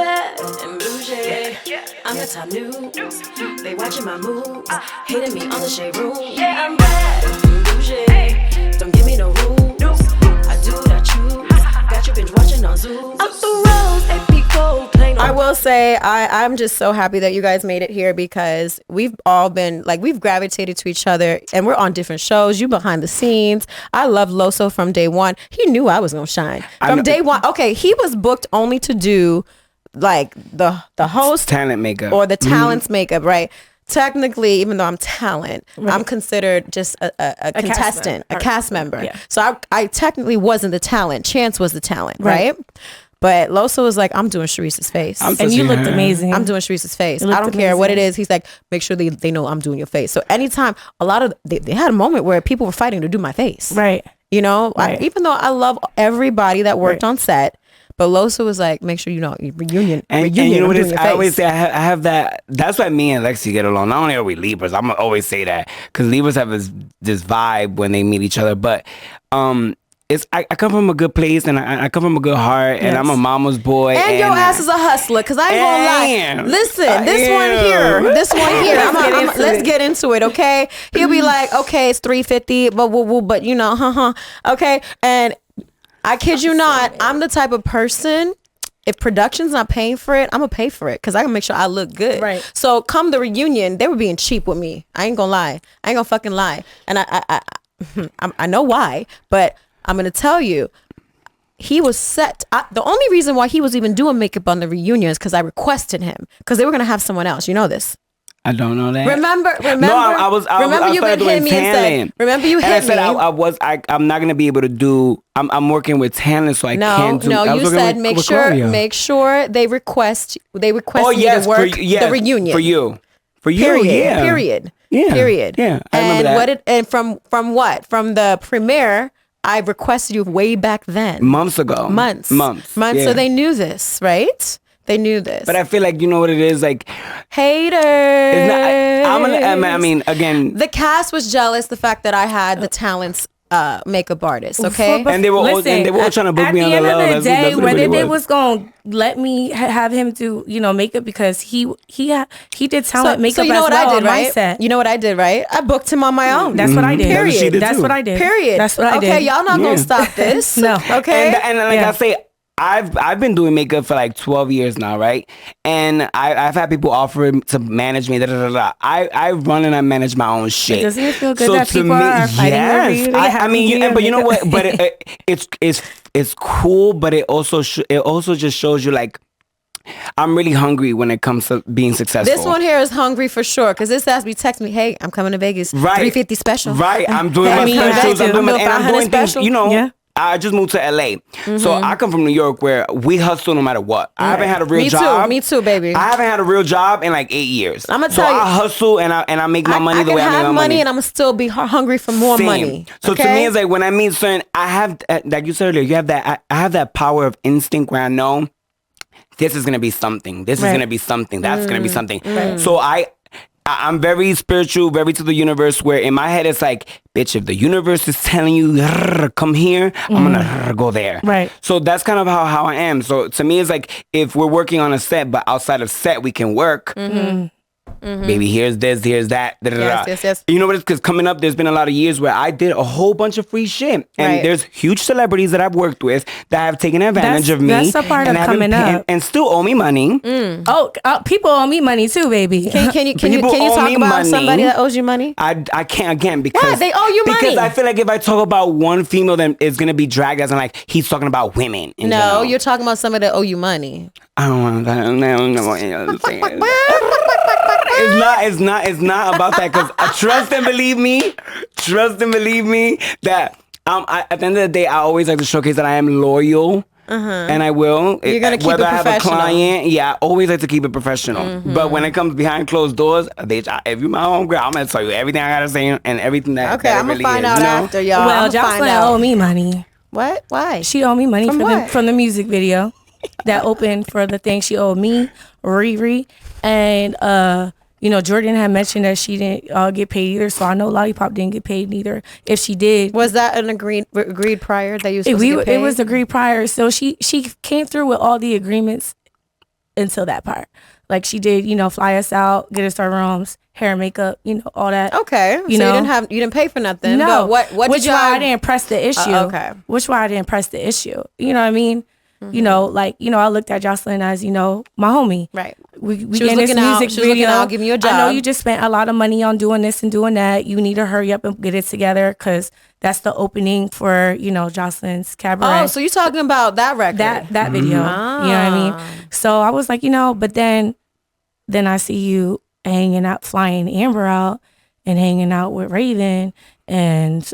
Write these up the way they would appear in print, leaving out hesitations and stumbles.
bad and bougie. I'm the top news. They watching my moves, hating me on the shade room. Yeah, I'm bad and bougie. Don't give me no rules. I do what I choose. Got you binge watching on Zoom. I'm the rose, AP gold, plain on. I will say I'm just so happy that you guys made it here because we've all been like we've gravitated to each other and we're on different shows. You behind the scenes. I love Loso from day one. He knew I was gonna shine from day one. Okay, he was booked only to do like the host talent makeup or the talent's makeup, right? Technically, even though I'm talent, I'm considered just a contestant, a cast member. Yeah. So I technically wasn't the talent. Chance was the talent, right? But Loso was like, I'm doing Sharice's face. And you looked amazing. I'm doing Sharice's face. I don't care what it is. He's like, make sure they know I'm doing your face. So anytime, a lot of, they had a moment where people were fighting to do my face. Right. You know, even though I love everybody that worked on set, but Loso was like, make sure you know, reunion. And you know what it is? I always say, I have that. That's why me and Lexi get along. Not only are we Libras, I'm going to always say that. Because Libras have this vibe when they meet each other. But I come from a good place and I come from a good heart. And I'm a mama's boy. And your ass is a hustler. Because I ain't going to lie. Listen, this one here. Let's get into it, okay? He'll be like, okay, it's $350, but you know, okay? And I kid you not, I'm the type of person, if production's not paying for it, I'm going to pay for it because I can make sure I look good. Right. So come the reunion, they were being cheap with me. I ain't going to lie. I ain't going to fucking lie. And I know why, but I'm going to tell you, he was set. The only reason why he was even doing makeup on the reunion is because I requested him because they were going to have someone else. You know this. I don't know that. Remember. No, I was you hit me and said. Remember you hit me. I'm not gonna be able to do. I'm working with talent, so I can't do. No, you said make sure they request you to work the reunion for you. Period. Yeah. Period. Yeah. Period. Yeah. I remember that. From what? From the premiere, I requested you way back then. Months ago. Months. Yeah. So they knew this, right? They knew this. But I feel like, you know what it is? Like, haters. I mean, again. The cast was jealous the fact that I had the talent's makeup artist, okay? And they were all trying to book me on the low. At the end of the day, whether they was going to let me have him do, makeup because he did talent makeup you know as what I did, on my right? set. You know what I did, right? I booked him on my own. That's what I did. Period. That's what I did. Period. That's what I did. Okay, y'all not going to stop this. No. Okay? And like I say, I've been doing makeup for like 12 years now, right? And I've had people offer to manage me. I run and I manage my own shit. Doesn't it feel good that people are fighting over you? I mean, but you know what? But it's cool. But it also just shows you like I'm really hungry when it comes to being successful. This one here is hungry for sure because this has me text me, hey, I'm coming to Vegas. Right. $350 special. Right. I'm doing my specials. I'm doing things. Yeah. I just moved to LA. So I come from New York where we hustle no matter what. I haven't had a real job. Me too, baby. I haven't had a real job in like 8 years. I'm gonna tell you. I hustle and I make my money the way I make my money. I can have money and I'm gonna still be hungry for more money. So to me, it's like when I meet certain, I have, like you said earlier, you have that, I have that power of instinct where I know this is gonna be something. This is gonna be something. That's gonna be something. So I'm very spiritual, very to the universe, where in my head it's like, bitch, if the universe is telling you, come here, I'm gonna go there. Right. So that's kind of how I am. So to me, it's like, if we're working on a set, but outside of set, we can work. Baby, here's this, here's that. Yes. You know what? Because coming up, there's been a lot of years where I did a whole bunch of free shit. And there's huge celebrities that I've worked with that have taken advantage of me. That's a part of coming up. And still owe me money. Oh, people owe me money too, baby. Can you talk about somebody that owes you money? I can't again because... Why? They owe you money. Because I feel like if I talk about one female, then it's going to be dragged as in like, he's talking about women. No, you're talking about somebody that owe you money. I don't want to... It's not about that because trust and believe me that at the end of the day, I always like to showcase that I am loyal. And I will. You're going to keep whether it I have a professional. client, I always like to keep it professional. But when it comes behind closed doors, bitch, if you're my homegirl, I'm going to tell you everything I got to say and everything that Okay, I'm going to find out after, y'all. Well, Jocelyn owe me money. What? Why? She owed me money from the music video that opened for the thing. She owed me, Riri, and Jordan had mentioned that she didn't get paid either, so I know Lollipop didn't get paid neither. If she did, was that an agreed prior that you were supposed to get paid? It was agreed prior. So she came through with all the agreements until that part. Like she did, fly us out, get us our rooms, hair and makeup, all that. Okay. So you didn't pay for nothing. No. But what Which why I didn't press the issue. Okay. Which why I didn't press the issue. You know what I mean? I looked at Jocelyn as, my homie. Right. We She was getting this looking out. music She was looking video. out, giving you a job. I know you just spent a lot of money on doing this and doing that. You need to hurry up and get it together because that's the opening for, Jocelyn's Cabaret. Oh, so you're talking about that record? That video. You know what I mean? So I was like, but then I see you hanging out, flying Amber out and hanging out with Raven and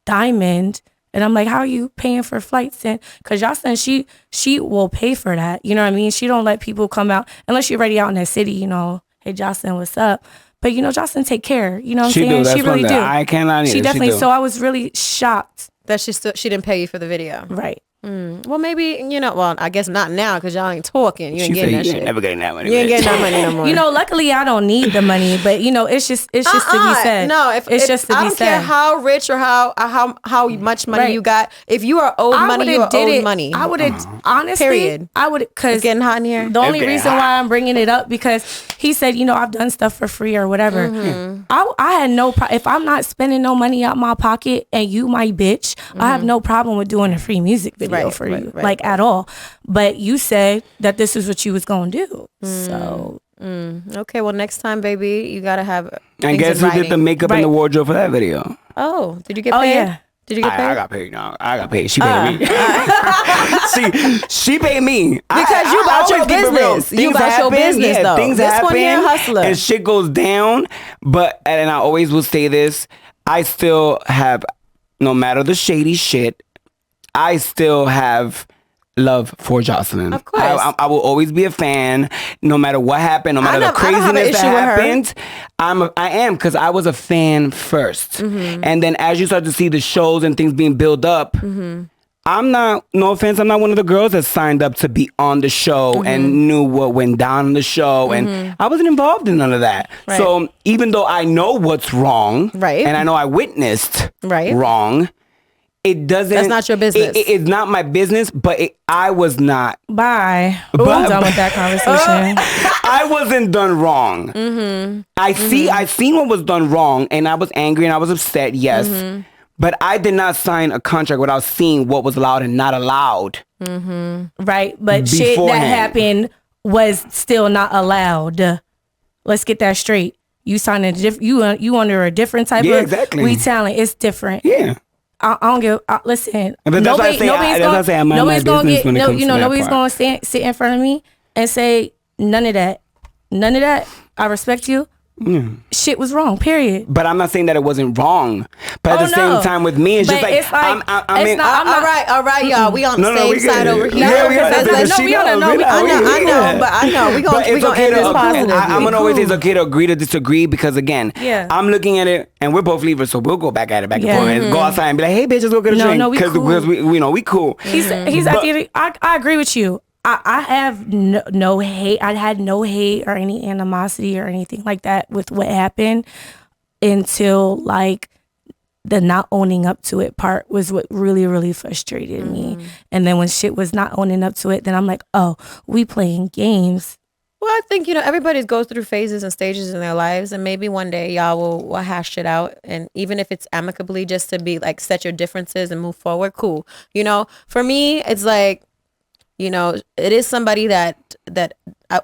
Diamond. And I'm like, how are you paying for flights? And because Jocelyn, she will pay for that. You know what I mean? She don't let people come out unless you're already out in that city, hey, Jocelyn, what's up? But, Jocelyn take care. You know what I'm saying? That's she really do. I cannot either. She definitely, so I was really shocked. That she didn't pay you for the video. Right. Well, maybe, I guess not now because y'all ain't talking. You ain't getting that you shit. ain't never getting that money. You ain't getting that money no more. Luckily I don't need the money, but it's just to be said. No, it's just to be said. I don't care how rich or how much money you got. If you are owed money, you are owed money. I would have honestly. Period. I would because it's getting hot in here. The only reason why I'm bringing it up because he said, I've done stuff for free or whatever. I had no if I'm not spending no money out my pocket and you my bitch, I have no problem with doing a free music video for you. Right. Like at all, but you said that this is what you was gonna do. So okay, well next time, baby, you gotta have. And guess who did the makeup and the wardrobe for that video? Oh, did you get paid? Yeah. Did you get paid? I got paid. No, I got paid. She paid me. she paid me because you about your business. You about your business though. Things this happen. One here, hustler, and shit goes down. But and I always will say this: I still have, no matter the shady shit, I still have love for Jocelyn. Of course. I will always be a fan, no matter what happened, no matter the craziness that happened. I am, because I was a fan first. And then as you start to see the shows and things being built up, I'm not, no offense, I'm not one of the girls that signed up to be on the show and knew what went down on the show. And I wasn't involved in none of that. Right. So even though I know what's wrong, and I know I witnessed wrong, it doesn't. That's not your business. It's not my business, but I was not. Bye. I'm done with that conversation. I wasn't done wrong. I seen what was done wrong, and I was angry and I was upset. Yes, but I did not sign a contract without seeing what was allowed and not allowed. Right, but shit that happened was still not allowed. Let's get that straight. You signed you under a different type of retelling. It's different. Yeah. I don't give. Listen, but nobody's gonna sit in front of me and say none of that. None of that. I respect you. Shit was wrong. Period. But I'm not saying that it wasn't wrong. But at the same time, with me, it's just like, all right, y'all. We on the same side over here. I know, but I know we gonna end this positively. I'm gonna always say it's okay to agree to disagree because again, I'm looking at it and we're both leavers, so we'll go back at it back and forth and go outside and be like, hey, bitch, let's go get a drink because we cool. He's at the end. I agree with you. I have no hate. I had no hate or any animosity or anything like that with what happened until like the not owning up to it part was what really, really frustrated me. And then when shit was not owning up to it, then I'm like, oh, we playing games. Well, I think, everybody goes through phases and stages in their lives, and maybe one day y'all will hash it out. And even if it's amicably, just to be like, set your differences and move forward, cool. For me, it's like, it is somebody that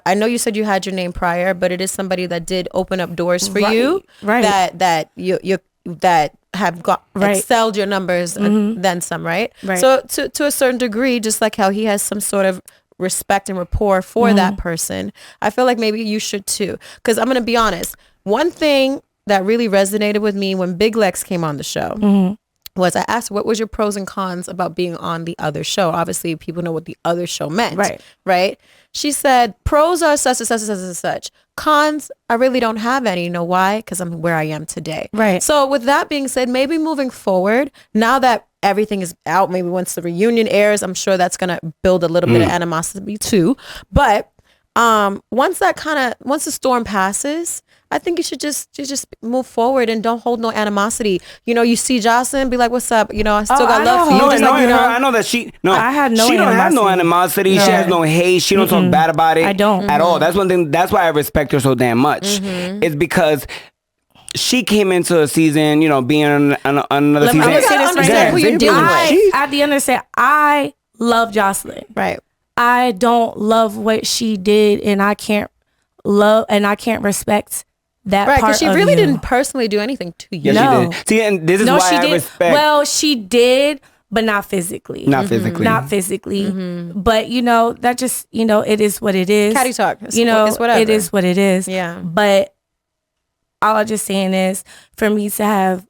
I know you said you had your name prior, but it is somebody that did open up doors for you, that you that have excelled your numbers then some, right? So to a certain degree, just like how he has some sort of respect and rapport for that person, I feel like maybe you should too. Because I'm gonna be honest, one thing that really resonated with me when Big Lex came on the show. Was I asked what was your pros and cons about being on the other show? Obviously, people know what the other show meant, right? She said, pros are such and such and such and such. Cons, I really don't have any. You know why? Because I'm where I am today. Right. So with that being said, maybe moving forward, now that everything is out, maybe once the reunion airs, I'm sure that's going to build a little bit of animosity too. But once the storm passes, I think you should just move forward and don't hold no animosity. You know, you see Jocelyn, be like, "What's up?" You know, I still got love for you. Just like, you know, I know that she. No, I had no. She don't have no animosity. No. She has no hate. She don't talk bad about it. I don't at all. That's one thing. That's why I respect her so damn much. It's because she came into a season, you know, being on another season. You gotta understand who you're dealing with. At the end of the day, I love Jocelyn. Right. I don't love what she did, and I can't respect that Right, part because she of really you. didn't personally do anything to you. Yes, No. she did. See, and this is No, why she I did. respect. Well, she did, but not physically. Not physically. Not physically. But you know, that just, you know, it is what it is. Catty talk. You know, it's whatever. it is what it is. Yeah. But all I'm just saying is, for me to have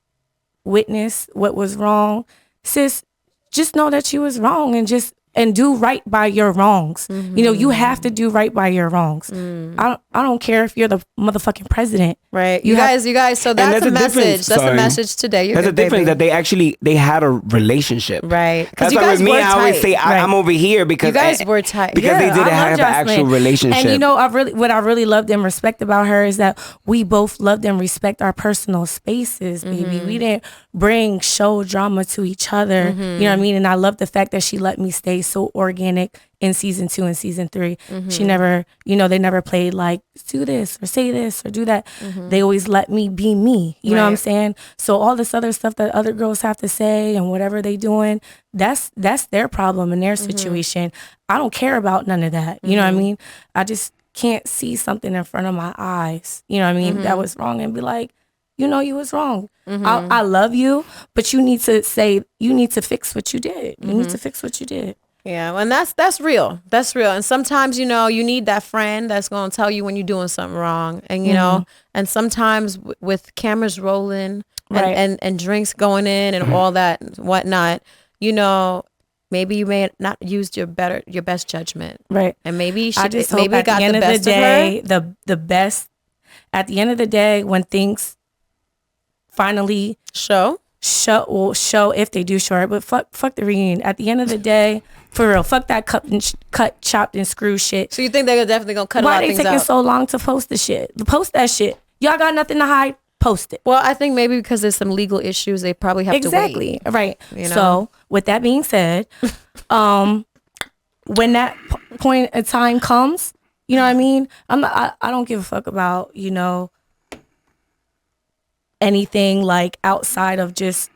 witnessed what was wrong, sis, just know that you was wrong and do right by your wrongs. You know, you have to do right by your wrongs. I don't care if you're the motherfucking president. Right. You guys, so that's a message. That's a message today. There's a difference that they had a relationship. Right. That's you why guys with me, were I always tight. say I'm over here because You guys were tight. because they didn't have an actual relationship. And you know, what I really loved and respect about her is that we both loved and respect our personal spaces, baby. We didn't bring show drama to each other. You know what I mean? And I love the fact that she let me stay so organic in season 2 and season 3. She never, you know, they never played like, do this or say this or do that. They always let me be me. You know what I'm saying? So all this other stuff that other girls have to say and whatever they doing, that's their problem and their situation. I don't care about none of that. You know what I mean? I just can't see something in front of my eyes. You know what I mean? That was wrong and be like, you know, you was wrong. I love you, but you need to fix what you did. You need to fix what you did. Yeah, and that's real. That's real. And sometimes, you know, you need that friend that's going to tell you when you're doing something wrong. And, you know, and sometimes with cameras rolling and drinks going in and all that and whatnot, you know, maybe you may not used your best judgment. Right. And maybe I just maybe hope at got the end the of the best day, of her. the best, at the end of the day, when things finally Show if they do show it, but fuck the reunion. At the end of the day, for real, fuck that cut, chopped, and screw shit. So you think they're definitely going to cut a lot Why of they things taking out? so long to post the shit? Post that shit. Y'all got nothing to hide? Post it. Well, I think maybe because there's some legal issues, they probably have to wait. Exactly. Right. You know? So with that being said, when that point of time comes, you know what I mean? I don't give a fuck about, you know, anything like outside of just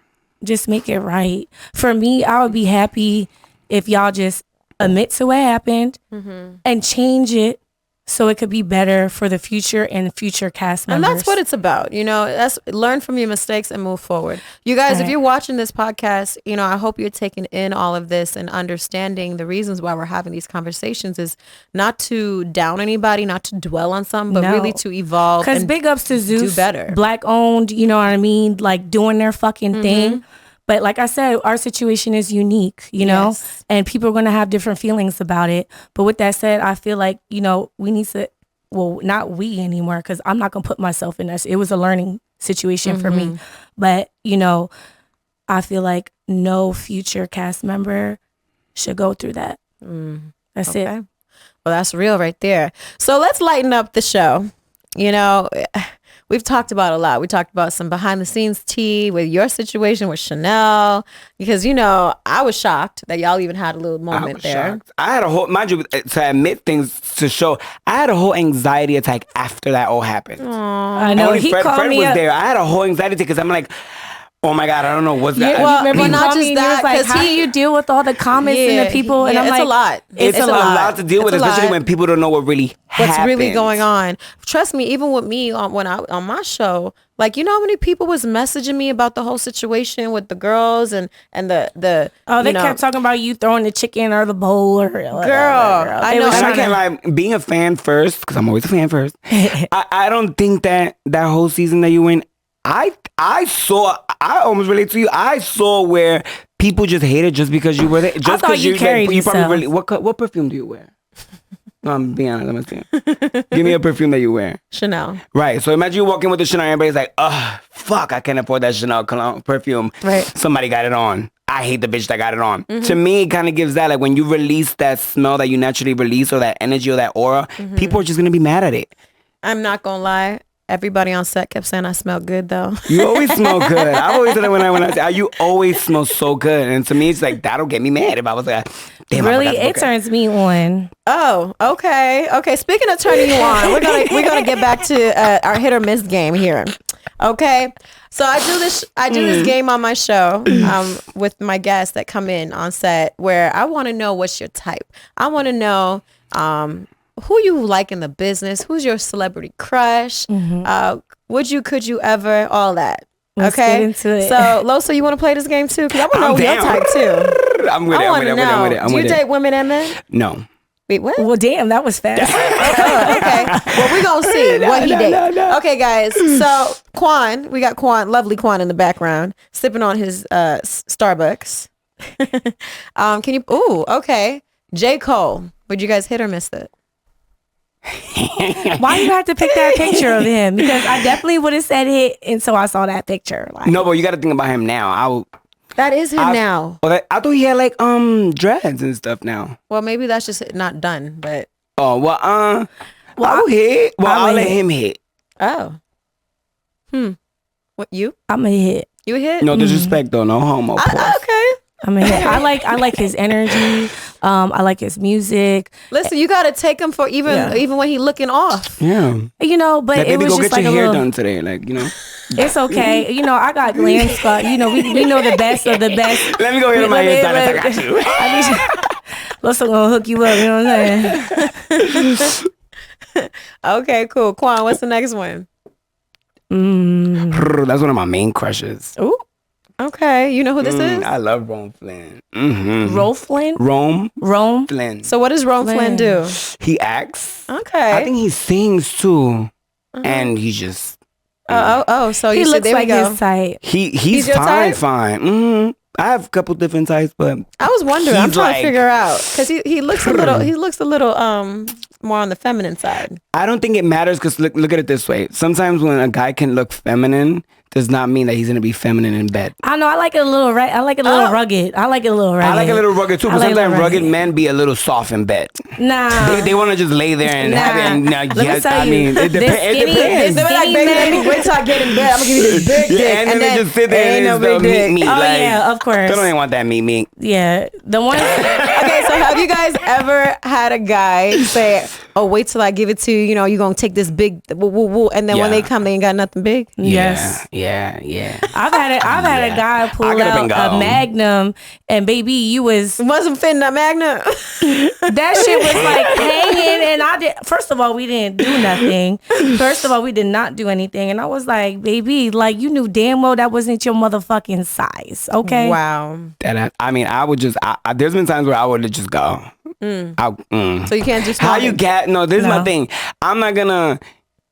make it right. For me, I would be happy if y'all just admit to what happened and change it so it could be better for the future and future cast members. And that's what it's about. You know, that's learn from your mistakes and move forward. You guys, if you're watching this podcast, you know, I hope you're taking in all of this and understanding the reasons why we're having these conversations is not to down anybody, not to dwell on something, but really to evolve. Because big ups to Zeus, do better. Black owned, you know what I mean? Like doing their fucking thing. But like I said, our situation is unique, you know, and people are going to have different feelings about it. But with that said, I feel like, you know, we need to, well, not we anymore, because I'm not going to put myself in this. It was a learning situation for me. But, you know, I feel like no future cast member should go through that. That's it. Well, that's real right there. So let's lighten up the show. You know, we've talked about a lot. We talked about some behind the scenes tea with your situation with Chanel, because, you know, I was shocked that y'all even had a little moment there. Shocked. I had a whole, mind you, to admit things to show, I had a whole anxiety attack after that all happened. I know. He Fred called me was up. there. I had a whole anxiety because I'm like, oh my God, I don't know what's that. well, Remember, not not just just that, like, 'cause how do you deal with all the comments and the people? And I'm it's like, a lot. It's a lot to deal with, It's a especially lot. when people don't know what really What's really happens. going on. Trust me, even with me on my show, like, you know how many people was messaging me about the whole situation with the girls and the oh, they you know, kept talking about you throwing the chicken or the bowl or whatever, Girl, I They know. was And I trying can't lie, being a fan first, because I'm always a fan first, I don't think that whole season that you win, I almost relate to you. I saw where people just hated just because you were there. Just thought because you carried you probably yourself. really, what perfume do you wear? No, I'm being honest. I'm saying, give me a perfume that you wear. Chanel. Right. So imagine you walk in with the Chanel, everybody's like, fuck, I can't afford that Chanel cologne perfume. Right. Somebody got it on. I hate the bitch that got it on. To me, it kind of gives that, like, when you release that smell that you naturally release, or that energy or that aura, people are just going to be mad at it. I'm not gonna lie. Everybody on set kept saying I smelled good though. You always smell good. I've always said that when I say you always smell so good, and to me it's like that'll get me mad if I was like, damn. Really, it turns me on. Oh, okay. Speaking of turning you on, we're gonna get back to our hit or miss game here. Okay, so I do this game on my show with my guests that come in on set where I want to know what's your type. I want to know who you like in the business, who's your celebrity crush, could you ever, all that. Let's get into it. So Losa, you want to play this game too? Because I want to know your type too. I'm with it. Do you date women and men? No. Wait, what? Well, damn, that was fast. Okay. Well, we're going to see what he did. No. Okay, guys. So, Quan, we got lovely Quan in the background, sipping on his Starbucks. Okay. J. Cole. Would you guys hit or miss it? Why you have to pick that picture of him? Because I definitely would have said hit until I saw that picture. Like, no, but you got to think about him now. That is him now. I thought he had like dreads and stuff now. Well, maybe that's just not done, but. Oh well, I'll hit. Well, I'll let him hit. Oh. What you? I'm a hit. You hit? No disrespect though, no homo. Okay. I'm a hit. I like his energy. I like his music. Listen, you gotta take him for even when he looking off. Yeah. You know, but baby, it was go just get like your a hair little. done today, like you know. It's okay. You know, I got glam scar. You know, we know the best of the best. Let me go get my hair done. I got you. Let's gonna hook you up. You know what I'm saying? Okay, cool. Quan, what's the next one? That's one of my main crushes. Ooh. Okay, you know who this is? I love Rome Flynn. Rome Flynn? Rome Flynn. So what does Rome Flynn do? He acts. Okay. I think he sings too. And he just... So he you looks there like we go. his type. He's your type? fine. I have a couple different types, but... I was wondering. I'm trying to figure out. Because he looks a little more on the feminine side. I don't think it matters because look at it this way. Sometimes when a guy can look feminine, does not mean that he's gonna be feminine in bed. I know. I like it a little rugged. I like it a little rugged. I like a little rugged too, but sometimes rugged men be a little soft in bed. Nah. They want to just lay there and have it. And, Let me tell you, it depends. They're like, baby, wait till I get in bed. I'm gonna give you this big dick. And then they just sit there and it's the meat. Oh yeah, of course. They don't even want that meat. Yeah, the one. Okay, so have you guys ever had a guy say, "Oh, wait till I give it to you. You know, you're gonna take this big woo woo woo," and then when they come, they ain't got nothing big? Yes. Yeah. I've had a guy pull out a Magnum, and baby, you wasn't fitting that Magnum. That shit was like hanging, and I did. First of all, we didn't do nothing. First of all, we did not do anything, and I was like, baby, like you knew damn well that wasn't your motherfucking size. Okay. Wow. I would just. There's been times where I would just go. So you can't just. How you get? No, this is my thing. I'm not gonna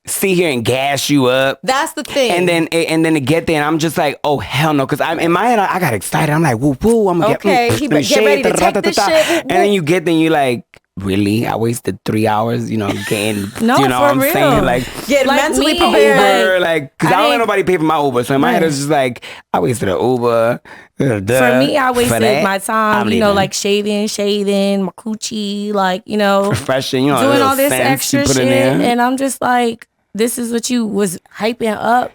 sit here and gas you up. That's the thing. And then to get there, and I'm just like, oh hell no, because I'm in my head, I got excited. I'm like, woo woo, I'm gonna get get ready to take this shit. And then you get there, and you're like, really? I wasted 3 hours, getting. No, you know for what I'm real. saying? Like, get like mentally me, prepared. Because I don't let nobody pay for my Uber, so in my head it's just like, I wasted an Uber. For me, I wasted my time, like shaving, my coochie, like, refreshing, doing all this extra shit. And I'm just like, this is what you was hyping up.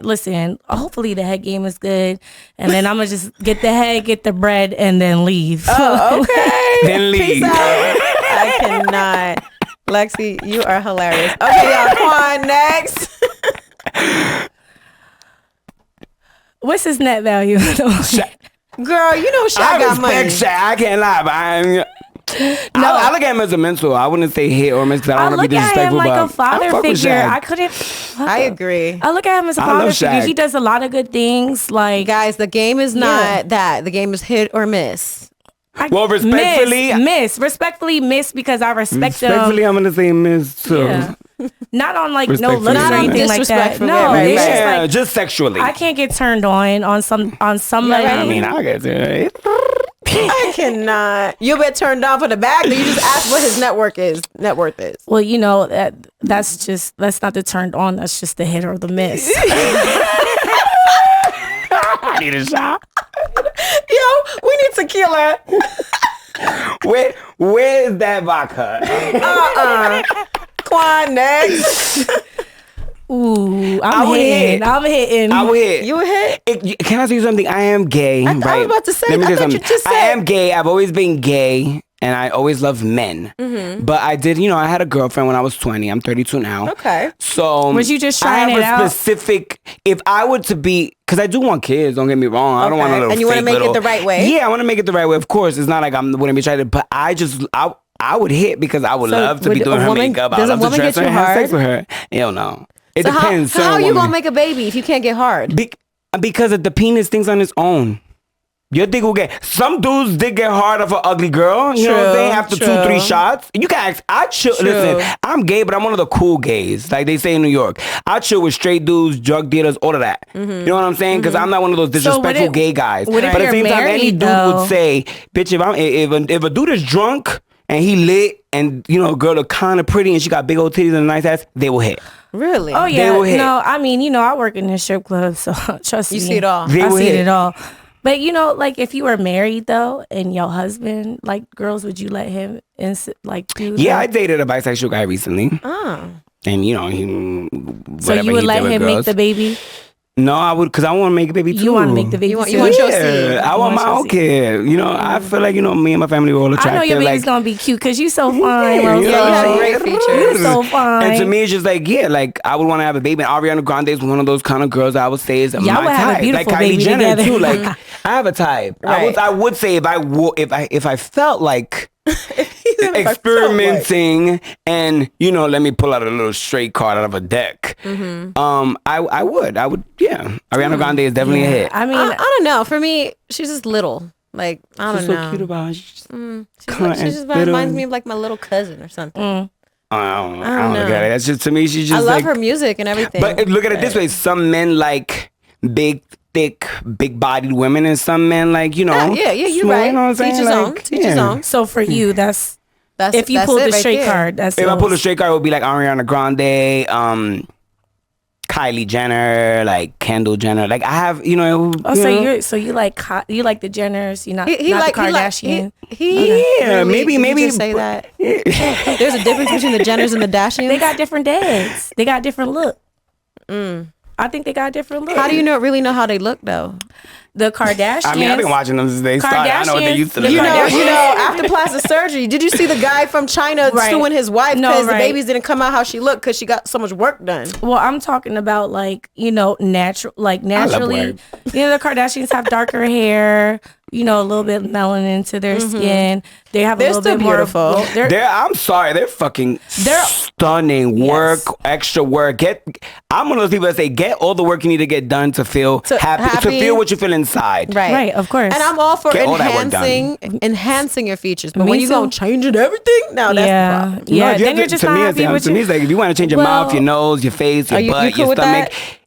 Listen, hopefully the head game is good. And then I'm going to just get the head, get the bread, and then leave. Oh, okay. Then leave. Peace out. I cannot. Lexi, you are hilarious. Okay, y'all, Quan, next. What's his net value? Girl, you know Shaq got money. Shaq. I can't lie, but I look at him as a mentor. I wouldn't say hit or miss because I don't want to be disrespectful. I look at him like a father figure. I couldn't. I agree. I look at him as a father figure. He does a lot of good things. Like, guys, the game is not that. The game is hit or miss. Respectfully miss because I respect him. Respectfully, I'm gonna say miss too. Yeah. Not on like no looks or anything like that. No, right, it's just yeah, like just sexually. I can't get turned on some level. I mean, I get it. I cannot. You'll get turned on for the bag. Then you just ask what his net worth is. Well, that's not the turned on. That's just the hit or the miss. I need a shot. Yo, we need tequila. Where's that vodka? Quan, next. Ooh, I'm hitting. I would hit. You would hit? Can I say something? I am gay. I was about to say, Let me I say thought you something. just I said- am gay. I've always been gay. And I always loved men. But I did, I had a girlfriend when I was 20. I'm 32 now. Okay. So Was you just trying I it have out? a specific, if I were to be, because I do want kids, don't get me wrong. I don't want a little And you want to fake make little, it the right way? Yeah, I want to make it the right way. Of course, it's not like I wouldn't be trying to, but I would hit because I would So love to would be a doing her woman- makeup. I does a love to woman dress get her you and have sex hard? with her. Hell no. It So depends. how are Certain you women- going to make a baby if you can't get hard? because the penis thinks on its own. Your dick will get. Some dudes did get hard off an ugly girl. You know what I'm saying? After 2-3 shots, you can ask. I chill. Listen, I'm gay, but I'm one of the cool gays, like they say in New York. I chill with straight dudes, drug dealers, all of that. You know what I'm saying? Because I'm not one of those disrespectful gay guys. What if but at the you're same time, any married, dude would though? say, "Bitch, if a dude is drunk and he lit, and a girl look kind of pretty and she got big old titties and a nice ass, they will hit." Really? Oh yeah. will hit. No, I mean, I work in the strip club, so trust me. You see it all. They I will see hit. it all. But like if you were married though, and your husband like girls, would you let him do? Yeah, I that? dated a bisexual guy recently. Oh. And he So you would let him make the baby? No, I would, because I want to make a baby too. You want to make the baby? You want too? your seed. Yeah, I want my own kid. I feel like, me and my family were all attractive. I know your baby's like, gonna be cute because you so fine. Yeah, Rose. you know what I'm great saying? features. You're so fine. And to me, it's just like, I would want to have a baby. And Ariana Grande is one of those kind of girls I would say is my Y'all would have a type. beautiful like baby Kylie Jenner together. too. Like I have a type. Right. I would say if I felt like experimenting and let me pull out a little straight card out of a deck. I would. Yeah. Ariana Grande is definitely a hit. I mean, I don't know. For me, she's just little. Like, I don't She's know. so cute about it. She just reminds me of like my little cousin or something. I don't know. look at it. That's just, to me, she's just I love like, her music and everything. But look at it this way: some men like big, thick, big-bodied women, and some men like Yeah, you're small, right. You know what I'm saying? Teach his own. Teach his own. so for you, that's That's if you that's pulled it the right straight there. card. That's If I yours. pull a straight card, it would be like Ariana Grande, Kylie Jenner, like Kendall Jenner. Like I have, So you like the Jenners, not He not like the Kardashians. Yeah, maybe. Did you just say that. There's a difference between the Jenners and the Dashians. They got different dads. They got different look. I think they got different look. How do you really know how they look though? The Kardashians? I mean, I've been watching them since they started. I know what they used to Kardashians, look like. You know, after plastic surgery, did you see the guy from China Right. suing his wife No, because right. the babies didn't come out how she looked because she got so much work done? Well, I'm talking about naturally. work. The Kardashians have darker hair. A little bit melanin to their skin. They have They're a little still bit more beautiful. I'm sorry, they're fucking stunning. Yes. Work, extra work. I'm one of those people that say, get all the work you need to get done to feel happy, to feel what you feel inside. Right, of course. And I'm all for Get all that work done. enhancing your features. But Me when you too. go changing everything, now that's the problem. Yeah. if you Then have you're to- just to not me, happy with to me, it's like if you want to change your mouth, your nose, your face, your Are you butt, cool your with stomach. that?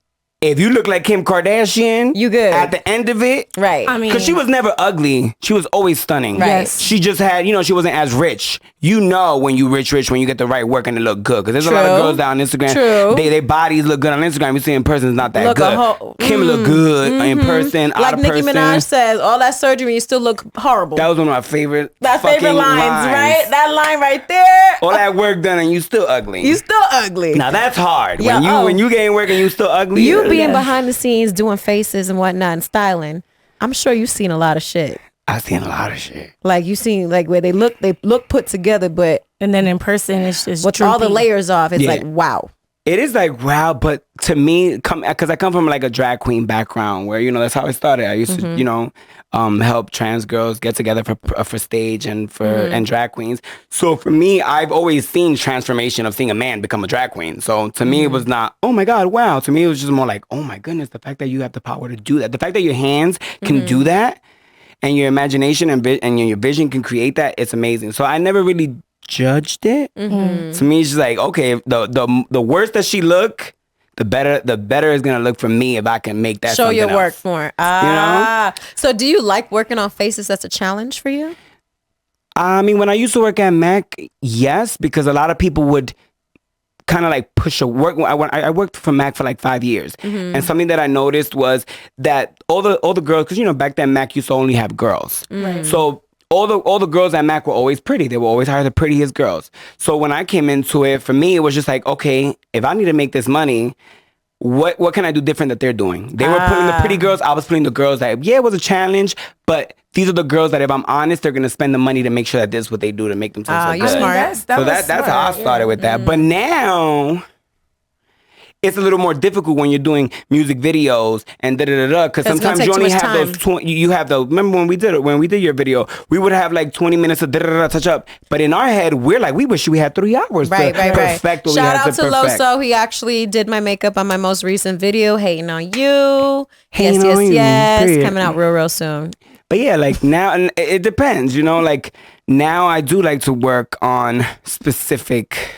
If you look like Kim Kardashian, You good. at the end of it. Right. I mean, Because she was never ugly. She was always stunning. Right. Yes. She just had, she wasn't as rich. When you rich, when you get the right work and it look good. Because there's a lot of True. girls down on Instagram. True. Their bodies look good on Instagram. You see in person, it's not that Look a good. whole- Kim look good in person, Like out of Nicki person. Minaj says, all that surgery, you still look horrible. That was one of my favorite That fucking favorite lines, right? That line right there. All that work done and you still ugly. You still ugly. Now that's hard. Yeah, When you getting work and you still ugly. You being behind the scenes doing faces and whatnot and styling, I'm sure you've seen a lot of shit. I've seen a lot of shit. Like you seen like where they look put together, but and then in person, it's just with all the droopy. layers off, it's Yeah. like wow. It is like, wow, but to me, because I come from like a drag queen background where, that's how I started. I used to, help trans girls get together for stage and and drag queens. So for me, I've always seen transformation of seeing a man become a drag queen. So to me, it was not, oh my God, wow. To me, it was just more like, oh my goodness, the fact that you have the power to do that. The fact that your hands can do that and your imagination and your vision can create that, it's amazing. So I never really judged it. To me, it's just like, okay, the worse that she look, the better it's gonna look for me if I can make that Show your something work else. more. So do you like working on faces? That's a challenge for you? I mean, when I used to work at Mac, yes, because a lot of people would kind of like push a work. I worked for Mac for like 5 years, and something that I noticed was that all the girls, because back then Mac used to only have girls, so all the girls at Mac were always pretty. They will always hire the prettiest girls. So when I came into it, for me, it was just like, okay, if I need to make this money, what can I do different that they're doing? They were putting the pretty girls. I was putting the girls that, it was a challenge, but these are the girls that, if I'm honest, they're going to spend the money to make sure that this is what they do to make themselves look you're good. smart. So that's how I started with that. But now it's a little more difficult when you're doing music videos and because sometimes you only have those you have the, remember when we did your video, we would have like 20 minutes of touch up, but in our head we're like, we wish we had 3 hours to perfect what we had to perfect. Shout out to Loso. He actually did my makeup on my most recent video, Hating on You. Yes. Coming out real soon. But yeah, like now, and it depends, like now I do like to work on specific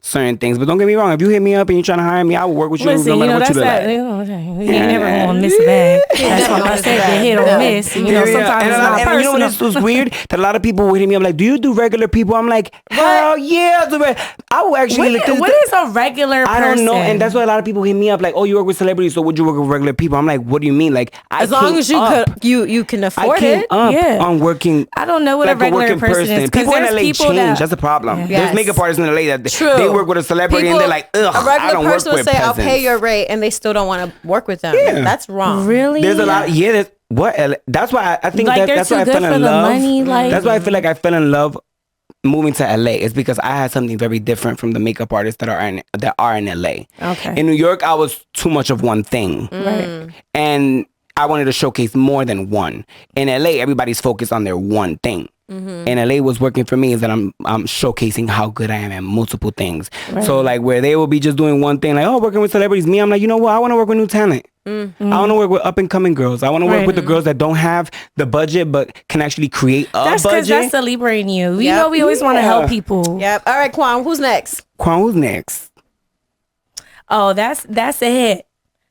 certain things, but don't get me wrong. If you hit me up and you're trying to hire me, I will work with you. Listen, no matter what you look like. You ain't never gonna miss a bag. That's why I said the hit or miss. Sometimes it's not personal. You know what was weird? That a lot of people would hit me up like, "Do you do regular people?" I'm like, "Hell yeah!" I will actually. What is a regular person? I don't know, and that's why a lot of people hit me up like, "Oh, you work with celebrities, so would you work with regular people?" I'm like, "What do you mean?" Like, as long as you can afford it. I came up on working. I don't know what a regular person is. People in LA change. That's a problem. There's makeup artists in LA that they work with a celebrity. And they're like, ugh, a regular person will say, peasants. I'll pay your rate, and they still don't want to work with them. Yeah. That's wrong. Really? There's a lot. That's why I think like that's why I fell in love. Money, like, that's why I feel like I fell in love moving to LA. It's because I had something very different from the makeup artists that are in LA. Okay. In New York, I was too much of one thing. Right. And I wanted to showcase more than one. In LA, everybody's focused on their one thing. And LA was working for me is that I'm showcasing how good I am at multiple things. Right. So like where they will be just doing one thing, like, oh, working with celebrities. Me, I'm like, you know what? I want to work with new talent. I want to work with up and coming girls. I want to work with the girls that don't have the budget but can actually create a budget. That's because that's the Libra in you. You know we always want to help people. Yep. All right, Quan, who's next? Who's next? Oh, that's a hit.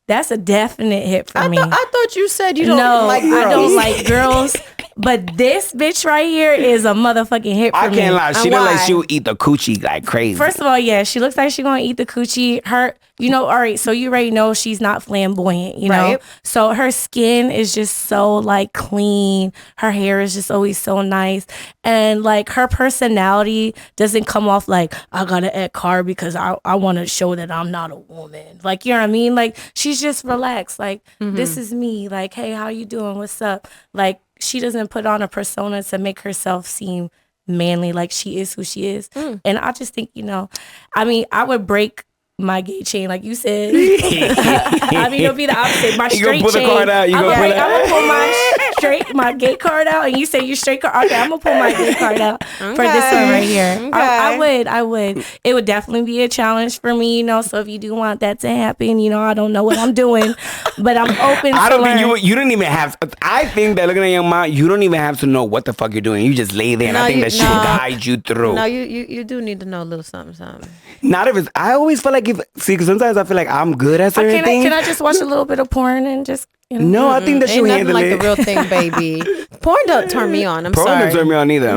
That's a definite hit for me. I thought you said you don't like girls. I don't like girls. But this bitch right here is a motherfucking hit for me. I can't lie. She look like she would eat the coochie like crazy. First of all, yeah, she looks like she gonna eat the coochie. Her, all right, so you already know she's not flamboyant, you know? So her skin is just so like clean. Her hair is just always so nice. And like her personality doesn't come off like, I gotta act hard because I want to show that I'm not a woman. Like, you know what I mean? Like, she's just relaxed. Like, this is me. Like, hey, how you doing? What's up? Like, she doesn't put on a persona to make herself seem manly. Like, she is who she is. And I just think, I would break my gay chain, like you said. I mean, it'll be the opposite. My straight pull chain. The card out. I'm gonna pull my gay card out, and you say you straight card. Okay, I'm gonna pull my gay card out for this one right here. Okay. I would. It would definitely be a challenge for me, So if you do want that to happen, I don't know what I'm doing, but I'm open. I don't think you don't even have. I think that looking at your mom, you don't even have to know what the fuck you're doing. You just lay there, and I think that she'll guide you through. No, you do need to know a little something. Not if it's. I always feel like because sometimes I feel like I'm good at certain things. Can I just watch a little bit of porn and just? No, I think that she'll handle like it. The real thing, baby. Porn don't turn me on. Porn sorry. don't turn me on either.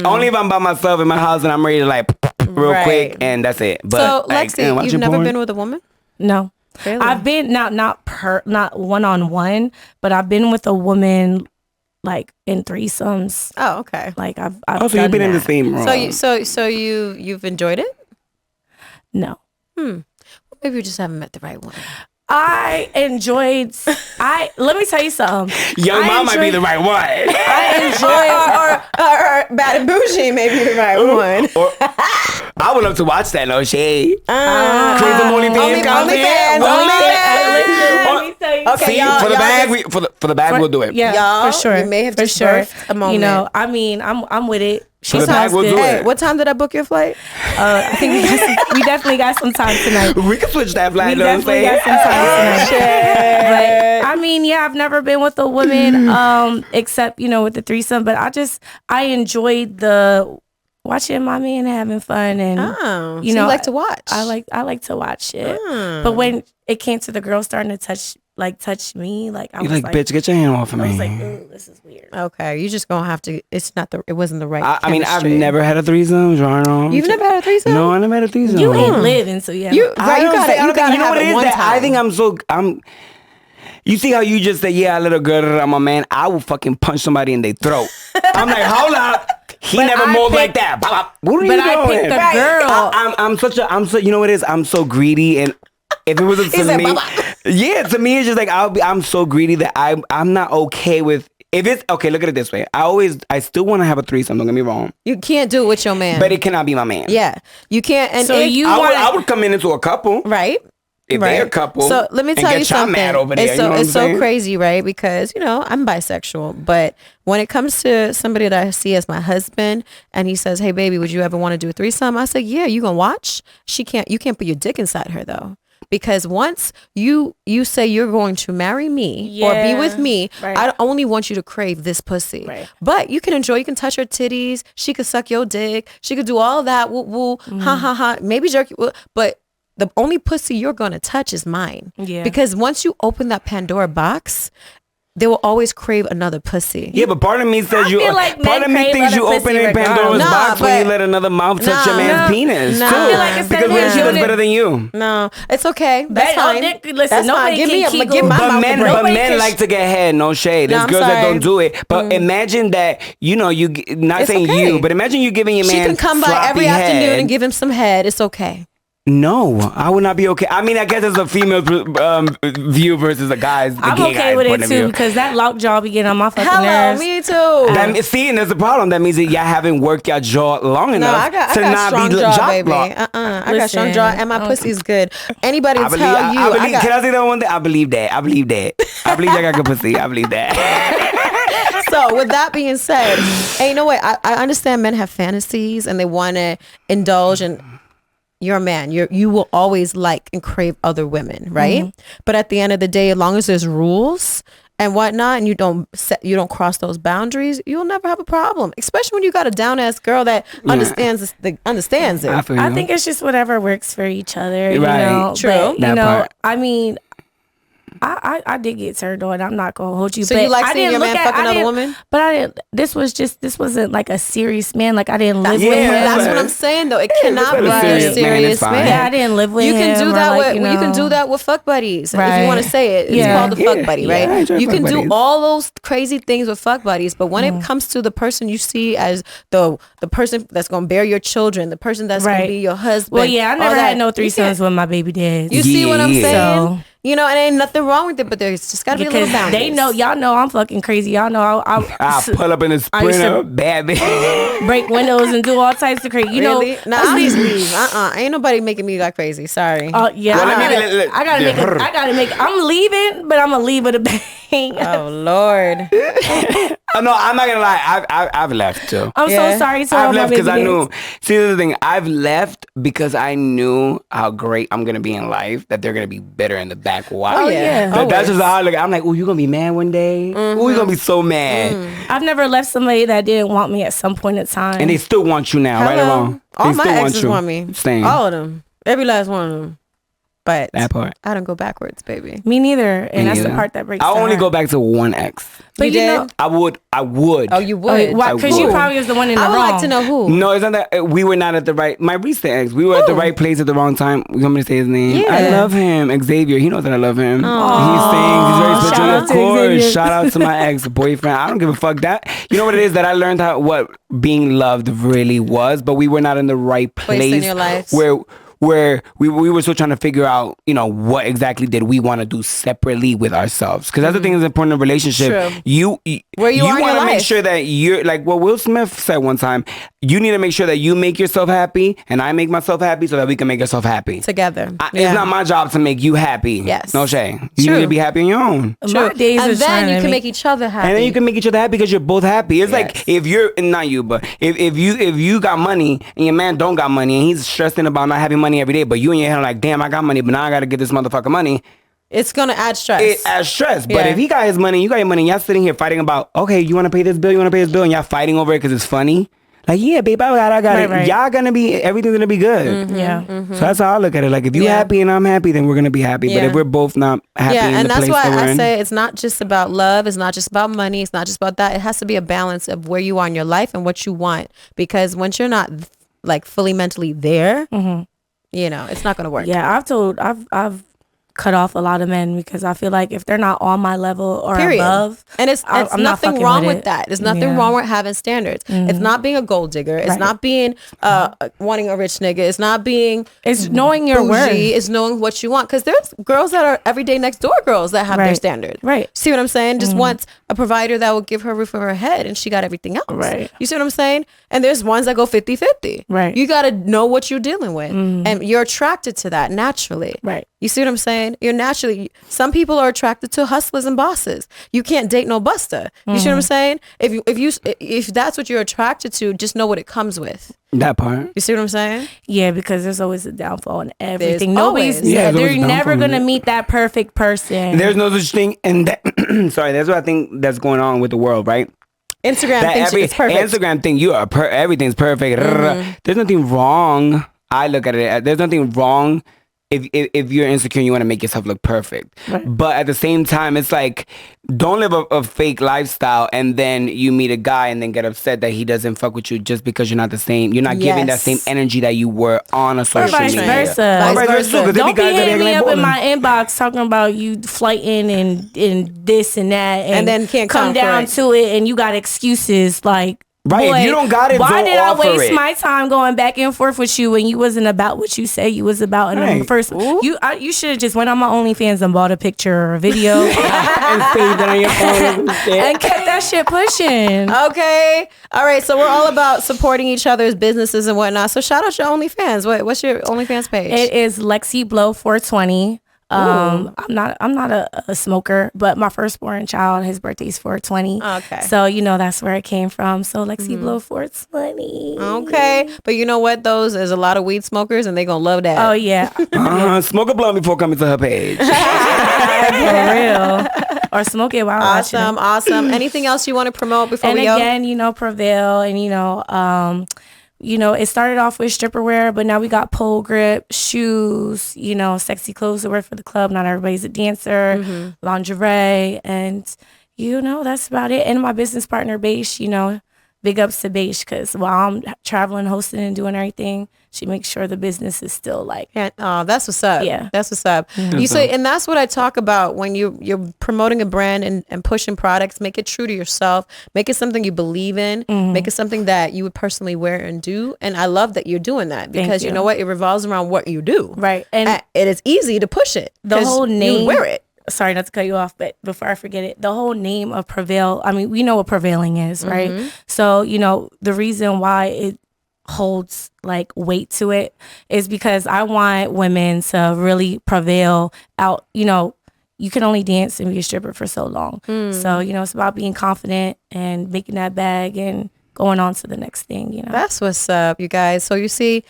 Only if I'm by myself in my house and I'm ready to like real quick and that's it. But so Lexi, you've never been with a woman? No. Really? I've been not one-on-one, but I've been with a woman like in threesomes. Oh, okay. Like I've so you've been in the same room. So you've enjoyed it? No. Maybe you just haven't met the right one. I enjoyed. Let me tell you something. Young Mom might be the right one. I enjoyed, or Bad and Boujee may be the right one. I would love to watch that. No shade. Crazy OnlyFans content. Let me tell you. Okay, see, y'all, for the bag, for the bag, we'll do it. Yeah, y'all, for sure. You may have just birthed a moment. I mean, I'm with it. For the bag, we'll do it. What time did I book your flight? I think we definitely got some time tonight. We can switch that flight. We definitely got some time tonight. But I mean, I've never been with a woman except with the threesome. But I enjoyed the watching my man having fun and you like to watch. I like to watch it. But when it came to the girl starting to touch me, like I was like, bitch, get your hand off of me. I was like, ooh, this is weird. Okay, you just gonna have to. It wasn't the right. I mean, I've never had a threesome. You've never had a threesome? No, I never had a threesome. You ain't living, so yeah. You gotta have it one time. I think You see how you just say, yeah, a little girl, I'm a man. I will fucking punch somebody in their throat. I'm like, hold up. He never moved like that. What are you doing? I picked the girl. I'm so, you know what it is? I'm so greedy, and if it wasn't to me, yeah, to me it's just like I'm so greedy that I'm not okay with. If it's okay, look at it this way. I still want to have a threesome. Don't get me wrong. You can't do it with your man, but it cannot be my man. Yeah, you can't. And so I would come into a couple, right? If they're a couple. So let me tell you something. Mad over there, it's so crazy, right? Because I'm bisexual, but when it comes to somebody that I see as my husband, and he says, "Hey, baby, would you ever want to do a threesome?" I say, "Yeah, you gonna watch? You can't put your dick inside her though." Because once you say you're going to marry me or be with me, right. I only want you to crave this pussy. Right. But you can enjoy, you can touch her titties, she could suck your dick, she could do all that, woo woo, ha ha ha, maybe jerk you, but the only pussy you're going to touch is mine. Yeah. Because once you open that Pandora box, they will always crave another pussy. Yeah, but part of me says part of me thinks you open in Pandora's box when you let another mouth touch your man's penis too. I feel like because what if she does better than you? No, it's okay. That's fine. Listen, that's fine. Give my mouth but men like to get head. No shade. There's girls that don't do it. But imagine that you not saying you, but imagine you giving your man. She can come by every afternoon and give him some head. It's okay. No, I would not be okay. I mean, I guess it's a female view versus a guy's. I'm okay with it too, because that lockjaw be getting on my fucking nerves. Me too. See, and there's a problem. That means that y'all haven't worked your jaw long enough I got not be jaw, baby. I got strong jaw, and my pussy's good. Anybody tell you? Can I say that one thing? I believe that. I believe I got good pussy. I believe that. So with that being said, hey, you know what? I understand men have fantasies and they want to indulge in. You're a man. You will always like and crave other women, right? Mm-hmm. But at the end of the day, as long as there's rules and whatnot, and you don't cross those boundaries, you'll never have a problem. Especially when you got a down ass girl that understands it. I think it's just whatever works for each other. You right. know? True. But, I mean, I did get turned on. I'm not gonna hold you. So but you like seeing your man fuck another woman? But I didn't. This wasn't like a serious man. Like I didn't live with him. That's what I'm saying though. It cannot be a serious man. Yeah, I didn't live with him. You can do that you can do that with fuck buddies if you want to say it. It's called the fuck buddy, right? You can do all those crazy things with fuck buddies, but when it comes to the person you see as the person that's gonna bear your children, the person that's gonna be your husband. Well, yeah, I never had no threesomes with my baby dads. You see what I'm saying? So, you know, and ain't nothing wrong with it, but there's just gotta be a little boundaries. They know, y'all know I'm fucking crazy. Y'all know I'll pull up in a Sprinter, bad bitch. Break windows and do all types of crazy. You really? know, no, I'll just leave. Ain't nobody making me that crazy. Sorry. Oh yeah, well, I gotta make. I'm leaving, but I'm gonna leave with a bang. Oh Lord. No, I'm not gonna lie. I've left too. I'm so sorry. I've left because I knew. See, this is the thing. I've left because I knew how great I'm gonna be in life. That they're gonna be bitter in the back. Wow. Oh yeah. That's just how I look. I'm like, oh, you gonna be mad one day? Mm-hmm. Oh, you gonna be so mad. I've never left somebody that didn't want me at some point in time, and they still want you now, right or wrong? All my exes want me. Same. All of them. Every last one of them. But that part. I don't go backwards, baby. Me neither. And that's the part that breaks. I only go back to one ex. But you know, I would. Oh, you would? Why? Because you probably was the one in the wrong. I would like to know who. No, it's not that. We were not at the right. My recent ex. We were at the right place at the wrong time. You want me to say his name? Yeah. I love him. Xavier. He knows that I love him. Aww. He sings. He's very special. Of course. Xavier. Shout out to my ex-boyfriend. I don't give a fuck that. You know what it is that I learned what being loved really was, but we were not in the right place in your life. where we were still trying to figure out, you know, what exactly did we want to do separately with ourselves. Because that's the thing that's important in a relationship. True. You want to make life. sure that you're, like what Will Smith said one time, you need to make sure that you make yourself happy and I make myself happy so that we can make ourselves happy. Together. It's not my job to make you happy. Yes. No shame. You need to be happy on your own. True. And then you can make each other happy. And then you can make each other happy because you're both happy. It's like if you're, not you, but if you got money and your man don't got money and he's stressing about not having money every day, but you and your head are like, damn, I got money, but now I got to get this motherfucker money. It's going to add stress. It adds stress. But if he got his money, you got your money, and y'all sitting here fighting about, okay, you want to pay this bill, and y'all fighting over it because it's funny. Like, yeah, babe, I got it. Right. Y'all gonna be, everything's gonna be good. Mm-hmm, yeah. Mm-hmm. So that's how I look at it. Like, if you happy and I'm happy, then we're gonna be happy. But if we're both not happy in the place that we're in. And that's why I say it's not just about love. It's not just about money. It's not just about that. It has to be a balance of where you are in your life and what you want. Because once you're not like fully mentally there, you know, it's not gonna work. Yeah, I've cut off a lot of men because I feel like if they're not on my level or above, and it's I'm not nothing fucking wrong with with it. that. There's nothing wrong with having standards. It's not being a gold digger. It's not being wanting a rich nigga. It's not being it's knowing your worth. It's knowing what you want. Because there's girls that are everyday next door girls that have their standard. Right. See what I'm saying? Just wants a provider that will give her a roof over her head, and she got everything else. Right. You see what I'm saying? And there's ones that go 50-50. Right. You got to know what you're dealing with, and you're attracted to that naturally. Right. You see what I'm saying? You're naturally. Some people are attracted to hustlers and bosses. You can't date no buster. You see what I'm saying? If that's what you're attracted to, just know what it comes with. That part. You see what I'm saying? Yeah, because there's always a downfall in everything. There's always. They're never gonna meet that perfect person. There's no such thing, and that, sorry, that's what I think that's going on with the world, right? Instagram thinks it's perfect. Instagram think you are everything's perfect. There's nothing wrong. I look at it. There's nothing wrong if you're insecure and you want to make yourself look perfect. Right. But at the same time, it's like, don't live a fake lifestyle and then you meet a guy and then get upset that he doesn't fuck with you just because you're not the same. You're not giving that same energy that you were on a social media. Vice versa. Don't be hitting me up in my inbox talking about you flighting and this and that, and then can't come down to it and you got excuses like. Right, boy, if you don't got it, why don't did I offer waste it. my time going back and forth with you when you wasn't about what you say you was about in the first? You should have just went on my OnlyFans and bought a picture or a video and saved it on your phone and kept that shit pushing. Okay, all right. So we're all about supporting each other's businesses and whatnot. So shout out your OnlyFans. What's your OnlyFans page? It is Lexi Blow 420. I'm not a smoker, but my firstborn child, his birthday's 420. Okay. So, that's where it came from. So Lexi Blow 420. Okay. But you know what? There's a lot of weed smokers and they gonna love that. Oh, yeah. Smoke a blunt before coming to her page. For real. Or smoke it while watching. Awesome. Anything else you want to promote before we go? And again, Prevail and, it started off with stripper wear, but now we got pole grip, shoes, sexy clothes to wear for the club. Not everybody's a dancer, lingerie, and, that's about it. And my business partner, Beige, big ups to Beige, because while I'm traveling, hosting, and doing everything, she makes sure the business is still like. That's what's up. Yeah. That's what's up. You say, and that's what I talk about when you're promoting a brand and pushing products. Make it true to yourself. Make it something you believe in. Make it something that you would personally wear and do. And I love that you're doing that because you know what? It revolves around what you do. Right. And it is easy to push it. The whole name. You wear it. Sorry not to cut you off, but before I forget it, the whole name of Prevail, I mean, we know what prevailing is, right? So, the reason why it holds like weight to it is because I want women to really prevail out. You can only dance and be a stripper for so long. So, it's about being confident and making that bag and going on to the next thing, That's what's up, you guys. So you see,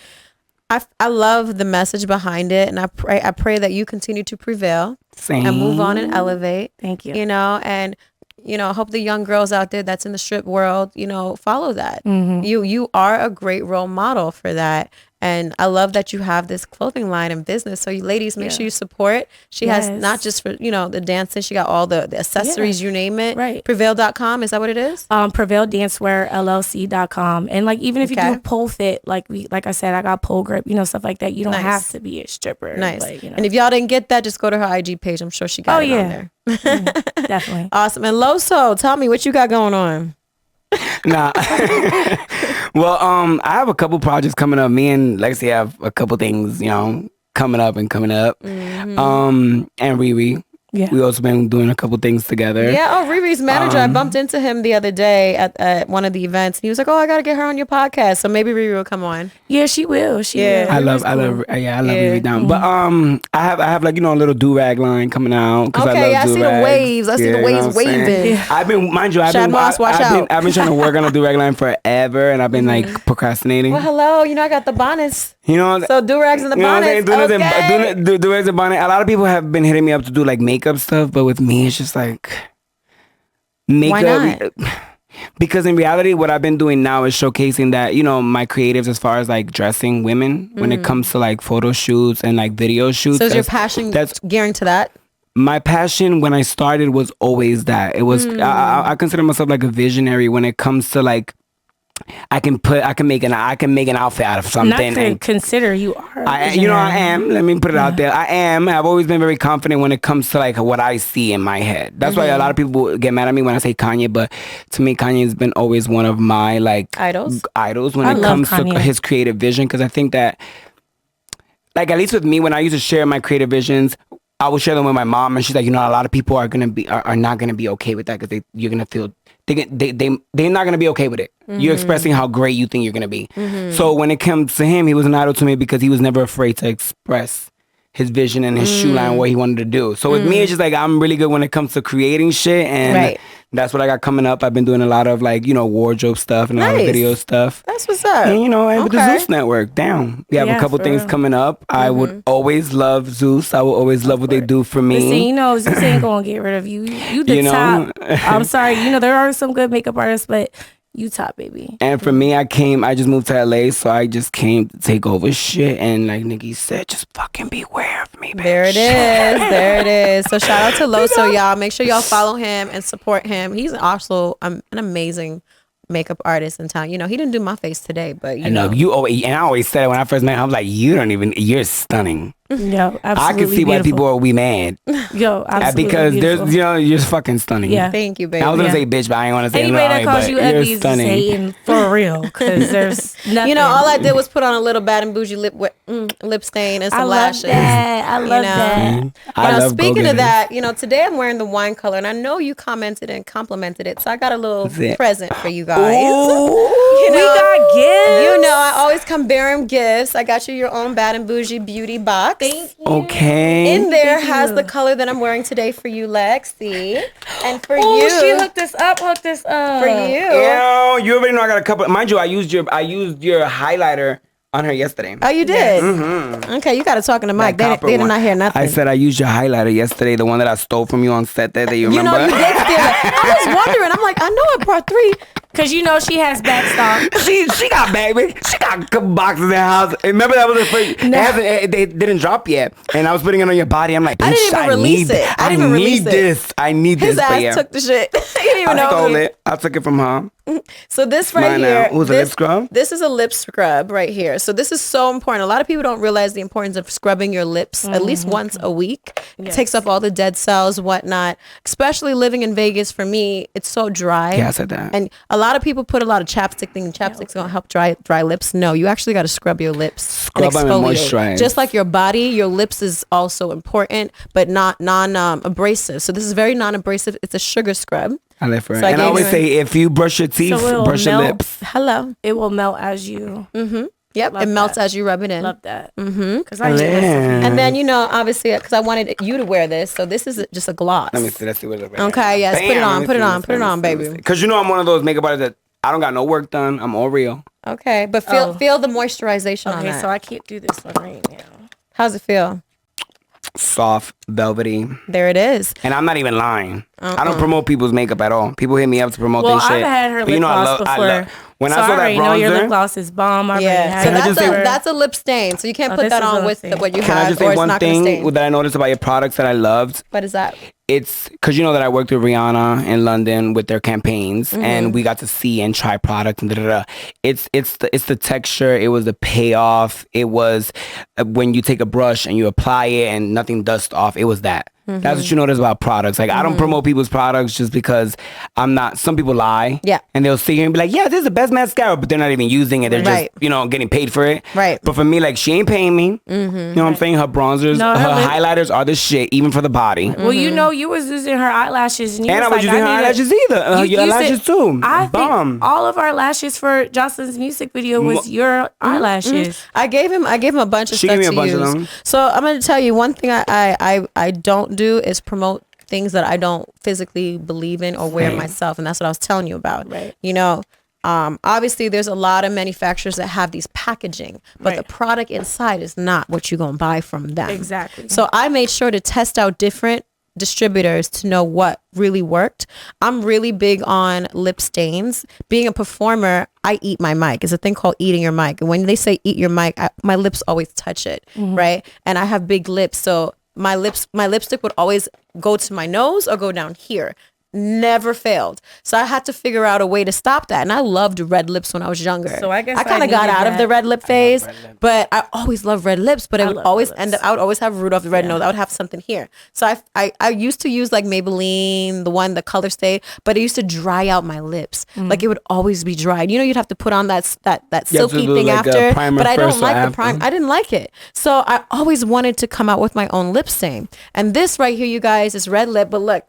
I love the message behind it, and I pray that you continue to prevail and move on and elevate. Thank you. And I hope the young girls out there that's in the strip world, follow that. You are a great role model for that. And I love that you have this clothing line and business. So you ladies, make sure you support. She has not just for, the dancing. She got all the accessories, you name it. Right. Prevail.com. Is that what it is? PrevailDancewearLLC.com. And like, even if you do pole fit, like I said, I got pole grip, stuff like that. You don't have to be a stripper. Nice. Like, And if y'all didn't get that, just go to her IG page. I'm sure she got it on there. Definitely. Awesome. And Loso, tell me what you got going on. Nah. Well, I have a couple projects coming up. Me and Lexi have a couple things, coming up. And Riri. Yeah. We also been doing a couple things together. Yeah. Oh, Riri's manager. I bumped into him the other day at one of the events. And he was like, "Oh, I gotta get her on your podcast." So maybe Riri will come on. Yeah, she will. She will. I love Riri down. But I have like a little do rag line coming out. Okay, I see the waves. I see the waves waving. Yeah. I've been trying to work on a do rag line forever, and I've been like procrastinating. Well, hello. I got the bonnets. So do rags and the bonnets. Doing do rags and bonnet. A lot of people have been hitting me up to do like makeup stuff, but with me it's just like makeup. Why not? Because in reality what I've been doing now is showcasing that my creatives as far as like dressing women when it comes to like photo shoots and like video shoots. So is your passion gearing to that? My passion when I started was always that. It was I consider myself like a visionary when it comes to like I can make an outfit out of something. Not to consider you are. I am. Let me put it out there. I am. I've always been very confident when it comes to like what I see in my head. That's why a lot of people get mad at me when I say Kanye. But to me, Kanye has been always one of my like idols when it comes Kanye. to his creative vision. Because I think that, like, at least with me, when I used to share my creative visions, I would share them with my mom, and she's like, a lot of people are not gonna be okay with that because you're gonna feel they're not gonna be okay with it. You're expressing how great you think you're gonna be. So when it comes to him, he was an idol to me because he was never afraid to express his vision and his shoe line, what he wanted to do. So with me, it's just like I'm really good when it comes to creating shit, and that's what I got coming up. I've been doing a lot of like wardrobe stuff and a lot of video stuff. That's what's up. And and with the Zeus Network, we have a couple things coming up. I would always love Zeus. I will always love what they do for me. Listen, Zeus ain't gonna get rid of you. You the top. I'm sorry. There are some good makeup artists, but you top, baby. And for me, I just moved to LA, so I just came to take over shit. And like Nikki said, just fucking beware of me, bitch. There it is. So shout out to Loso, y'all. Make sure y'all follow him and support him. He's also an amazing makeup artist in town. He didn't do my face today, but you know. And I always said it when I first met him, I was like, you're stunning. Yo, absolutely I can see why people will be mad. Yo, absolutely because beautiful. you're fucking stunning. Yeah. Thank you, baby. I was gonna say bitch, but I ain't want to say anybody that calls you ugly is stunning. hating for real, because there's nothing. All I did was put on a little Bad and Bougie lip stain and some lashes. I love that. Speaking of that, today I'm wearing the wine color, and I know you commented and complimented it, so I got a little present for you guys. We got gifts. I always come bearing gifts. I got you your own Bad and Bougie beauty box. Thank you. Okay. In there has the color that I'm wearing today for you, Lexi, and for you. Oh, she hooked us up. For you. Yeah, you already know I got a couple. Mind you, I used your highlighter on her yesterday. Oh, you did? Okay, you got to talk in the mic. They did not hear nothing. I said I used your highlighter yesterday, the one that I stole from you on set that you remember? You did steal it. I was wondering. I'm like, I know I brought 3. Because she has back stock. She got baby. She got a couple boxes in the house. And remember that was the first. They didn't drop yet. And I was putting it on your body. I'm like, I didn't even release it. I need this. His ass took the shit. He didn't even know. I stole it. I took it from her. So this right here. Who's a lip scrub? This is a lip scrub right here. So this is so important. A lot of people don't realize the importance of scrubbing your lips at least once a week. Yes. It takes up all the dead cells, whatnot. Especially living in Vegas, for me, it's so dry. Yeah, I said that. And a lot of people put a lot of chapstick, thinking chapstick's gonna help dry lips. No, you actually got to scrub your lips. Scrub and moisturize. Just like your body, your lips is also important, but not non-abrasive. So this is very non-abrasive. It's a sugar scrub. I live for it. And I always say, if you brush your teeth, brush your lips. Hello. It will melt as you. Yep, it melts as you rub it in. Love that. Because and then obviously, because I wanted you to wear this, so this is just a gloss. Let me see. Let's see what it is. Okay, yes, put it on, baby. Because I'm one of those makeup artists that I don't got no work done. I'm all real. Okay, but feel the moisturization on that. Okay, so I can't do this one right now. How's it feel? Soft, velvety. There it is. And I'm not even lying. I don't promote people's makeup at all. People hit me up to promote their shit. I've had her lip gloss before. When I saw that bronzer, know your lip gloss is bomb. Yeah, so that's a lip stain. So you can't put that on with what you have. Can I just say one thing that I noticed about your products that I loved? What is that? It's because that I worked with Rihanna in London with their campaigns, and we got to see and try products and It's the texture. It was the payoff. It was when you take a brush and you apply it and nothing dusts off. It was that. That's what you notice about products. Like I don't promote people's products just because I'm not. Some people lie. Yeah. And they'll sit here and be like, "Yeah, this is the best mascara," but they're not even using it. They're just getting paid for it. Right. But for me, like she ain't paying me. You know what I'm saying? Her bronzers, her highlighters are the shit, even for the body. Well, you was using her eyelashes, and I was using her eyelashes either. Your lashes too. I think all of our lashes for Jocelyn's music video was your eyelashes. I gave him a bunch of stuff to use. She gave me a bunch of them. So I'm going to tell you one thing I don't do is promote things that I don't physically believe in or wear myself, and that's what I was telling you about. Right. Obviously there's a lot of manufacturers that have these packaging, but the product inside is not what you're going to buy from them. Exactly. So I made sure to test out different distributors to know what really worked. I'm really big on lip stains. Being a performer, I eat my mic. It's a thing called eating your mic. And when they say eat your mic, my lips always touch it, right? And I have big lips, so my lipstick would always go to my nose or go down here. never failed. So I had to figure out a way to stop that. And I loved red lips when I was younger. So I guess I kind of got out of the red lip phase, but I always loved red lips. But it would always end up, I would always have Rudolph the red nose. I would have something here. So I used to use like Maybelline, the color stay, but it used to dry out my lips. Like it would always be dried. You'd have to put on that silky thing like after, but I don't like the primer. I didn't like it. So I always wanted to come out with my own lip stain. And this right here, you guys, is red lip, but look,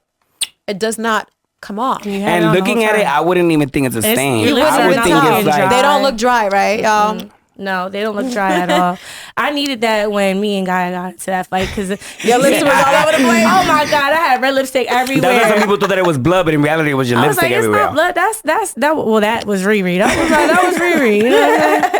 it does not come off. And looking at it, I wouldn't even think it's a stain. I would think it's like they don't look dry, right, y'all? No, they don't look dry at all. I needed that when me and Guy got into that fight because your lips was all over the place. Oh my God, I had red lipstick everywhere. That's why some people thought that it was blood, but in reality, it was your lipstick everywhere. It's not blood. Well, that was Riri. That was Riri. You know what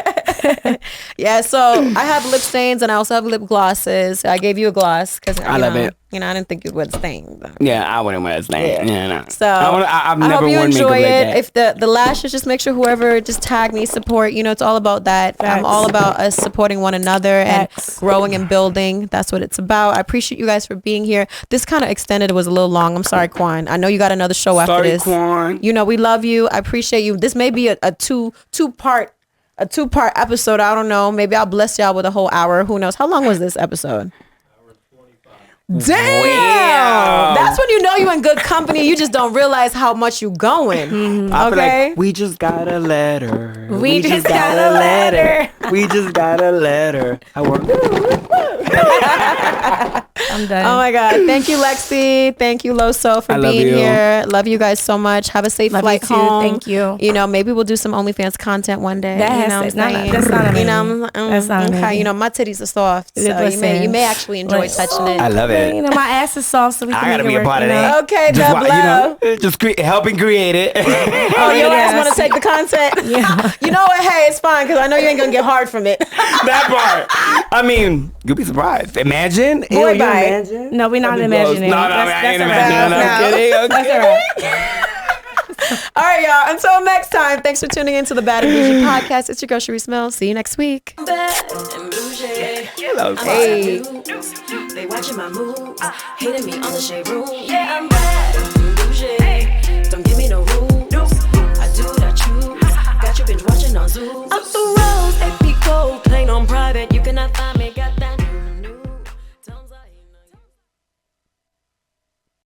I'm saying? Yeah, so I have lip stains and I also have lip glosses. I gave you a gloss because I love it. I didn't think you would stain. But. Yeah, I wouldn't wear a stain. Yeah, no. So I've never I hope you worn enjoy it. Like that. If the lashes, just make sure whoever just tag me, support. It's all about that. I'm all about us supporting one another and growing and building. That's what it's about. I appreciate you guys for being here. This kind of extended. It was a little long. I'm sorry, Quan. I know you got another show after this. Sorry, Quan. We love you. I appreciate you. This may be a two-part episode. I don't know. Maybe I'll bless y'all with a whole hour. Who knows? How long was this episode? Damn! Wow. That's when you know you're in good company. You just don't realize how much you going. Okay? Like, we just got a letter. We just got a letter. We just got a letter. I work. I'm done. Oh my God. Thank you, Lexi. Thank you, Loso, for being here. Love you guys so much. Have a safe flight home. Thank you. Maybe we'll do some OnlyFans content one day. That's not amazing. That's not amazing. My titties are soft. So you may actually enjoy touching it. I love it. My ass is soft, so we can I gotta make be it a part work, of that. Okay, just helping create it. Oh, your ass want to take the content? Yeah. You know what? Hey, it's fine because I know you ain't gonna get hard from it. That part. I mean, you'll be surprised. Imagine. Boy, bye. Imagine? No, we're not imagining. No, I ain't imagining. I'm kidding. That's all right. All right, y'all. Until next time, thanks for tuning in to the Bad and Boujee podcast. It's your girl, Cherie Smell. See you next week. Bad and Boujee. Hello, hey. They watching my moves, hating me on the shade room. Yeah, I'm bad and Boujee. Don't give me no rules. I do what I choose. Got you binge watching on Zoom. Up the road, AP Gold, playing on private. You cannot find me. Got that.